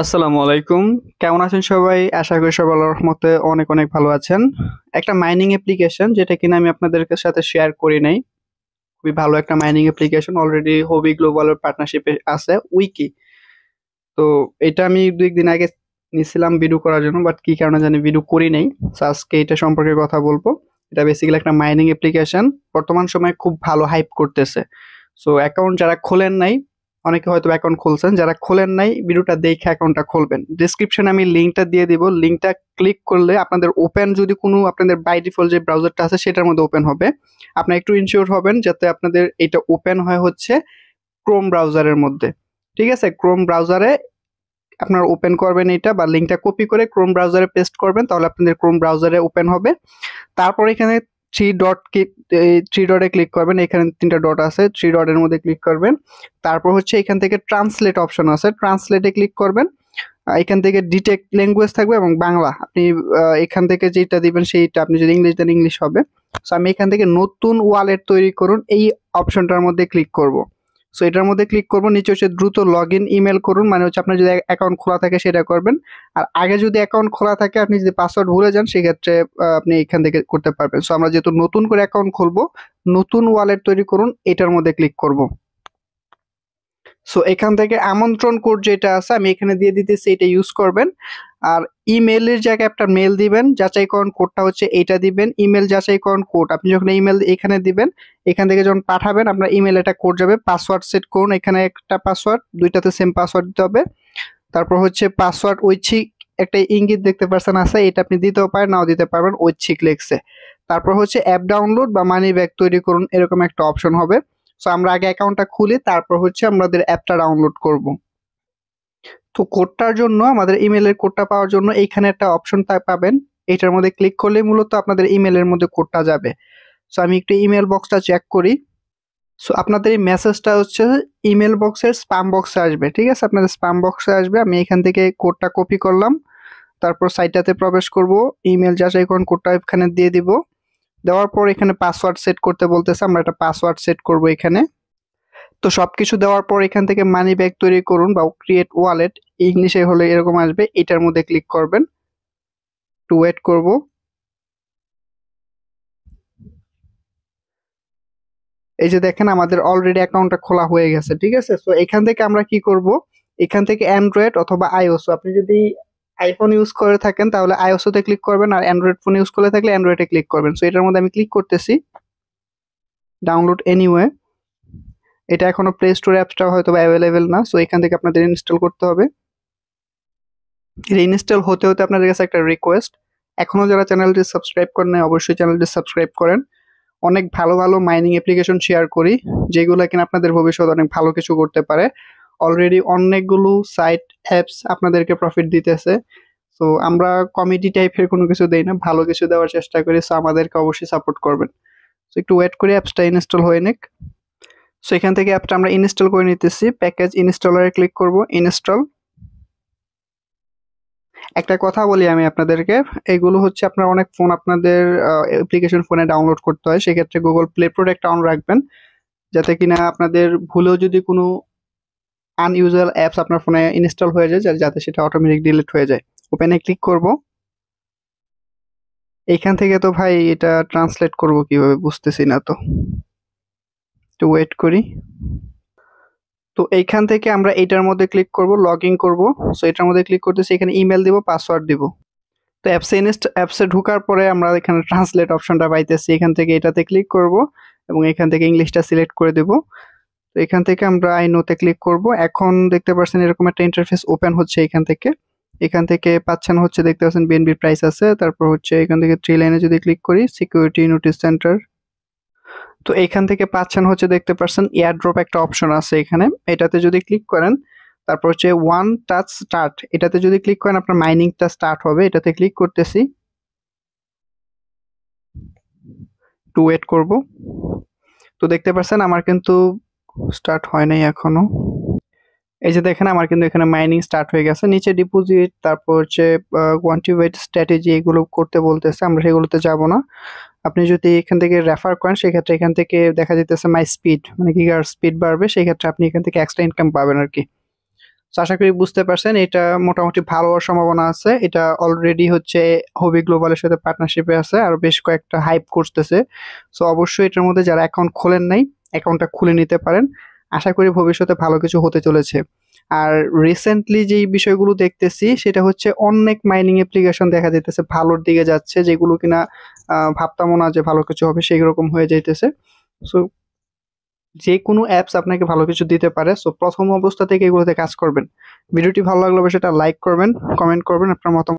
আসসালামু আলাইকুম। কেমন আছেন সবাই? আশা করি সবাই আল্লাহর রহমতে অনেক অনেক ভালো আছেন। একটা মাইনিং অ্যাপ্লিকেশন যেটা কিনা আমি আপনাদের সাথে শেয়ার করি নাই। খুবই ভালো একটা মাইনিং অ্যাপ্লিকেশন, অলরেডি হবি গ্লোবালের পার্টনারশিপে আছে উইকি। তো এটা আমি 2 দিন আগে নিছিলাম ভিডিও করার জন্য, বাট কি কারণে জানি ভিডিও করি নাই। সো আজকে এটা সম্পর্কে কথা বলবো। এটা বেসিক্যালি একটা মাইনিং অ্যাপ্লিকেশন, বর্তমান সময়ে খুব ভালো হাইপ করতেছে। সো অ্যাকাউন্ট যারা খোলেন নাই, অনেকে হয়তো অ্যাকাউন্ট খুলছেন, যারা খোলেন নাই ভিডিওটা দেখে অ্যাকাউন্টটা খুলবেন। ডিসক্রিপশনে আমি লিঙ্কটা দিয়ে দিব। লিঙ্কটা ক্লিক করলে আপনাদের ওপেন, যদি কোনো আপনাদের বাই ডিফল্ট যে ব্রাউজারটা আছে সেটার মধ্যে ওপেন হবে। আপনারা একটু ইনশিওর হবেন যাতে আপনাদের এটা ওপেন হয় হচ্ছে ক্রোম ব্রাউজারের মধ্যে। ঠিক আছে, ক্রোম ব্রাউজারে আপনারা ওপেন করবেন এটা, বা লিঙ্কটা কপি করে ক্রোম ব্রাউজারে পেস্ট করবেন, তাহলে আপনাদের ক্রোম ব্রাউজারে ওপেন হবে। তারপর এখানে থ্রি ডটে ক্লিক করবেন। এখানে 3টা ডট আছে, 3 ডটের মধ্যে ক্লিক করবেন। তারপর হচ্ছে এখান থেকে ট্রান্সলেট অপশন আছে, ট্রান্সলেটে ক্লিক করবেন। এখান থেকে ডিটেক্ট ল্যাঙ্গুয়েজ থাকবে এবং বাংলা। আপনি এখান থেকে যেটা দিবেন সেইটা, আপনি যদি ইংলিশ দেন ইংলিশ হবে। সো আমি এখান থেকে নতুন ওয়ালেট তৈরি করুন এই অপশনটার মধ্যে ক্লিক করব। সো এটার মধ্যে ক্লিক করব। নিচে হচ্ছে দ্রুত লগ ইন ইমেল করুন, মানে হচ্ছে আপনার যদি অ্যাকাউন্ট খোলা থাকে সেটা করবেন। আর আগে যদি অ্যাকাউন্ট খোলা থাকে, আপনি যদি পাসওয়ার্ড ভুলে যান সেক্ষেত্রে আপনি এখান থেকে করতে পারবেন। সো আমরা যেহেতু নতুন করে অ্যাকাউন্ট খুলবো, নতুন ওয়ালেট তৈরি করুন এটার মধ্যে ক্লিক করব। সো এখান থেকে আমন্ত্রণ কোড যেটা আছে আমি এখানে দিয়ে দিতেছি, এটা ইউজ করবেন। আর ইমেলের জায়গায় একটা মেল দিবেন, যাচাইকরণ কোডটা হচ্ছে এইটা দিবেন। ইমেল যাচাইকরণ কোড আপনি যখন ইমেল এখানে দিবেন, এখান থেকে যখন পাঠাবেন আপনার ইমেল একটা কোড যাবে। পাসওয়ার্ড সেট করুন, এখানে একটা পাসওয়ার্ড, দুইটাতে সেম পাসওয়ার্ড দিতে হবে। তারপর হচ্ছে পাসওয়ার্ড ঐচ্ছিক একটা ইঙ্গিত দেখতে পাচ্ছেন আছে, এটা আপনি দিতেও পারেন নাও দিতে পারবেন, ঐচ্ছিক লেখছে। তারপর হচ্ছে অ্যাপ ডাউনলোড বা মানি ব্যাক তৈরি করুন, এরকম একটা অপশন হবে। সো আমরা আগে অ্যাকাউন্টটা খুলি, তারপর হচ্ছে আমাদের অ্যাপটা ডাউনলোড করব। তো কোডটার জন্য, আমাদের ইমেলের কোডটা পাওয়ার জন্য এইখানে একটা অপশন পাবেন। এটার মধ্যে ক্লিক করলে মূলত আপনাদের ইমেলের মধ্যে কোডটা যাবে। সো আমি একটু ইমেল বক্সটা চেক করি। সো আপনাদের এই মেসেজটা হচ্ছে ইমেল বক্সের স্প্যাম বক্সে আসবে। ঠিক আছে, আপনাদের স্প্যাম বক্সে আসবে। আমি এখান থেকে কোডটা কপি করলাম, তারপর সাইটটাতে প্রবেশ করব, ইমেল যাচাইকরণ কোডটা এখানে দিয়ে দিব। দেওয়ার পর এখানে পাসওয়ার্ড সেট করতে বলতেছে, আমরা একটা পাসওয়ার্ড সেট করব এখানে। তো সবকিছু দেওয়ার পর এখান থেকে মানি ব্যাগ তৈরি করুন বা ক্রিয়েট ওয়ালেট, ইংলিশে হলে এরকম আসবে, এটার মধ্যে ক্লিক করবেন। একটু ওয়েট করব। এই যে দেখেন আমাদের অলরেডি অ্যাকাউন্টটা খোলা হয়ে গেছে। ঠিক আছে, সো এখান থেকে আমরা কি করব, এখান থেকে অ্যান্ড্রয়েড অথবা আইওএস, আপনি যদি আইফোন ইউজ করে থাকেন তাহলে আইওএসতে ক্লিক করবেন, আর অ্যান্ড্রয়েড ফোন ইউজ করে থাকলে অ্যান্ড্রয়েডে ক্লিক করবেন। সো এটার মধ্যে আমি ক্লিক করতেছি, ডাউনলোড এনিওয়ে। এটা এখনো প্লে স্টোর অ্যাপসটা হয়তো অ্যাভেলেবেল না, সো এখান থেকে আপনাদের ইনস্টল করতে হবে। ইনস্টল হতে হতে আপনাদের কাছে একটা রিকোয়েস্ট, এখনো যারা চ্যানেলটি সাবস্ক্রাইব করেন নাই অবশ্যই চ্যানেলটি সাবস্ক্রাইব করেন। অনেক ভালো ভালো মাইনিং অ্যাপ্লিকেশন শেয়ার করি, যেগুলো কিনা আপনাদের ভবিষ্যতে অনেক ভালো কিছু করতে পারে। অলরেডি অনেকগুলো সাইট অ্যাপস আপনাদেরকে প্রফিট দিতেছে। সো আমরা কমেডি টাইপের কোনো কিছু দেই না, ভালো কিছু দেওয়ার চেষ্টা করি। সো আমাদেরকে অবশ্যই সাপোর্ট করবেন। সো একটু ওয়েট করি অ্যাপসটা ইনস্টল হয়ে নিক। সো এখান থেকে অ্যাপটা আমরা ইনস্টল করে নিতেছি। প্যাকেজ ইনস্টলারে ক্লিক করব, ইনস্টল। একটা কথা বলি আমি আপনাদেরকে, এগুলো হচ্ছে আপনার অনেক ফোন, আপনাদের অ্যাপ্লিকেশন ফোনে ডাউনলোড করতে হয়, সেক্ষেত্রে গুগল প্লে প্রোটেক্ট অন রাখবেন, যাতে কিনা আপনাদের ভুলেও যদি কোনো আনইউজুয়াল অ্যাপস আপনার ফোনে ইনস্টল হয়ে যায় যাতে সেটা অটোমেটিক ডিলিট হয়ে যায়। ওপেনে ক্লিক করব। এইখান থেকে তো ভাই এটা ট্রান্সলেট করব কিভাবে বুঝতেছি না, তো একটু ওয়েট করি। তো এইখান থেকে আমরা এইটার মধ্যে ক্লিক করব, লগ ইন করবো। সো এটার মধ্যে ক্লিক করতেছি, এখানে ইমেল দিব, পাসওয়ার্ড দিব। তো অ্যাপসে ঢোকার পরে আমরা এখানে ট্রান্সলেট অপশনটা পাইতেছি, এখান থেকে এটাতে ক্লিক করব এবং এখান থেকে ইংলিশটা সিলেক্ট করে দেব। তো এখান থেকে আমরা আই নোতে ক্লিক করব। এখন দেখতে পাচ্ছেন এরকম একটা ইন্টারফেস ওপেন হচ্ছে। এখান থেকে পাচ্ছেন হচ্ছে, দেখতে পাচ্ছেন বিএনবি প্রাইস আছে। তারপর হচ্ছে এখান থেকে 3 লাইনে যদি ক্লিক করি, সিকিউরিটি নোটিস সেন্টার। তো এখান থেকে পাচ্ছেন হচ্ছে, দেখতে পাচ্ছেন এয়ারড্রপ একটা অপশন আছে এখানে, এটাতে যদি ক্লিক করেন, তারপর হচ্ছে ওয়ান টাচ স্টার্ট, এটাতে যদি ক্লিক করেন আপনার মাইনিংটা স্টার্ট হবে। এটাতে ক্লিক করতেছি, একটু ওয়েট করব। তো দেখতে পাচ্ছেন আমার কিন্তু স্টার্ট হয় নাই এখনো। এই যে দেখেন আমার কিন্তু এখানে মাইনিং স্টার্ট হয়ে গেছে। নিচে ডিপোজিট, তারপর হচ্ছে কোয়ান্টিফাইড স্ট্র্যাটেজি, এগুলো করতে বলতেছে, আমরা সেগুলোতে যাব না। আপনি যদি এখান থেকে রেফার করেন সেক্ষেত্রে এখান থেকে দেখা যেতেছে মাই স্পিড, মানে গিগার স্পিড বাড়বে, সেক্ষেত্রে আপনি এখান থেকে এক্সট্রা ইনকাম পাবেন আর কি। তো আশা করি বুঝতে পারছেন, এটা মোটামুটি ভালো হওয়ার সম্ভাবনা আছে। এটা অলরেডি হচ্ছে হবি গ্লোবালের সাথে পার্টনারশিপে আছে আর বেশ কয়েকটা হাইপ করতেছে। সো অবশ্যই এটার মধ্যে যারা অ্যাকাউন্ট খোলেন নাই, অ্যাকাউন্টটা খুলে নিতে পারেন। আশা করি ভবিষ্যতে ভালো কিছু হতে চলেছে। আর রিসেন্টলি যেই বিষয়গুলো দেখতেছি সেটা হচ্ছে অনেক মাইনিং অ্যাপ্লিকেশন দেখা যাইতেছে ভালোর দিকে যাচ্ছে, যেগুলো কিনা ভাবতামও না যে ভালো কিছু হবে সেই রকম হয়ে যাইতেছে। সো যে কোনো অ্যাপস আপনাকে ভালো কিছু দিতে পারে। সো প্রথম অবস্থা থেকে এগুলোতে কাজ করবেন। ভিডিওটি ভালো লাগলে সেটা লাইক করবেন, কমেন্ট করবেন আপনার মতামত।